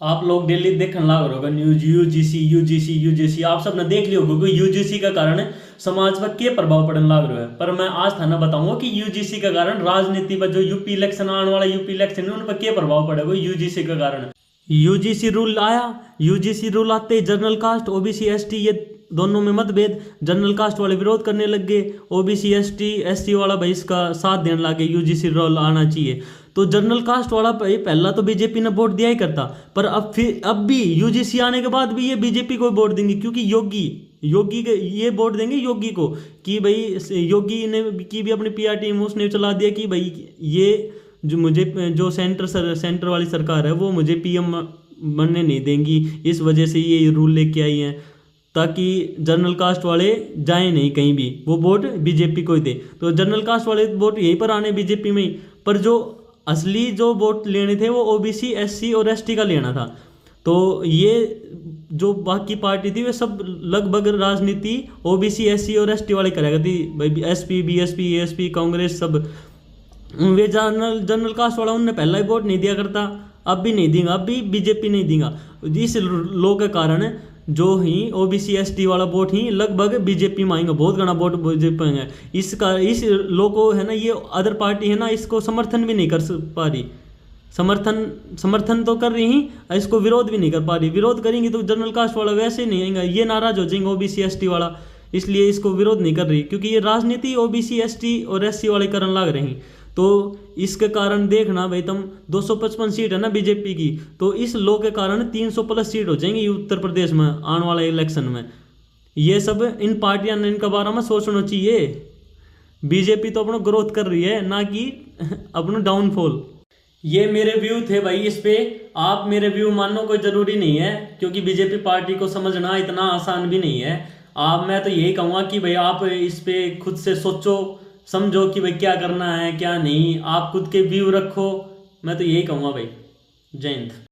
आप लोग डेली देखने लाग रहे होगा न्यूज यूजीसी यूजीसी यूजीसी। आप सब ने देख लियो होगा कि यूजीसी का कारण समाज पर क्या प्रभाव पड़ने लाग रहा है। पर मैं आज थाना बताऊंगा कि यूजीसी का कारण राजनीति पर, जो यूपी इलेक्शन आने वाला यूपी इलेक्शन है, उन पर क्या प्रभाव पड़ेगा यूजीसी का कारण। यूजीसी रूल आया, यूजीसी रूल आते ही जनरल कास्ट ओबीसी एसटी ये दोनों में मतभेद, जनरल कास्ट वाले विरोध करने लग गए, ओबीसी एसटी एससी वाला भाई इसका साथ देने लगे, यूजीसी रूल आना चाहिए। तो जनरल कास्ट वाला भाई पहला तो बीजेपी ने वोट दिया ही करता, पर अब भी यूजीसी आने के बाद भी ये बीजेपी को वोट देंगे, क्योंकि योगी योगी के ये वोट देंगे योगी को कि भाई योगी ने की भी अपनी पीआर टीम उसने चला दिया कि भाई ये जो मुझे जो सेंटर वाली सरकार है वो मुझे पीएम बनने नहीं देंगी, इस वजह से ये रूल लेके आई हैं ताकि जनरल कास्ट वाले जाएं नहीं कहीं भी, वो वोट बीजेपी को ही दे। तो जनरल कास्ट वाले वोट यहीं पर आने बीजेपी में ही, पर जो असली जो वोट लेने थे वो ओबीसी एससी और एसटी का लेना था। तो ये जो बाकी पार्टी थी वे सब लगभग राजनीति ओबीसी एससी और एसटी वाले करेगा थी भाई, एसपी बीएसपी एएसपी कांग्रेस सब वे जनरल जनरल कास्ट वाला उनने पहला ही वोट नहीं दिया करता, अब भी नहीं देगा, अब भी बीजेपी नहीं देगा। इस लो के कारण जो ही ओबीसी एसटी वाला वोट ही लगभग बीजेपी में आएंगे, बहुत घना वोट बीजेपी में। इसका इस लो को है ना, ये अदर पार्टी है ना, इसको समर्थन भी नहीं कर पा रही, समर्थन तो कर रही ही, इसको विरोध भी नहीं कर पा रही। विरोध करेंगी तो जनरल कास्ट वाला वैसे नहीं आएगा, ये नाराज हो जाएंगे ओबीसी एसटी वाला, इसलिए इसको विरोध नहीं कर रही, क्योंकि ये राजनीति ओबीसी एसटी और एससी वाले करने लग रही। तो इसके कारण देखना भाई तुम 255 सीट है ना बीजेपी की, तो इस लो के कारण 300 प्लस सीट हो जाएंगी उत्तर प्रदेश में आने वाले इलेक्शन में। ये सब इन पार्टियां ने इनका बारे में सोचना चाहिए। बीजेपी तो अपना ग्रोथ कर रही है, ना कि अपना डाउनफॉल। ये मेरे व्यू थे भाई, इस पे आप मेरे व्यू मानना कोई जरूरी नहीं है, क्योंकि बीजेपी पार्टी को समझना इतना आसान भी नहीं है। मैं तो यही कहूँगा कि भाई आप इस पे खुद से सोचो समझो कि भाई क्या करना है क्या नहीं, आप खुद के व्यू रखो, मैं तो यही कहूँगा भाई। जय हिंद।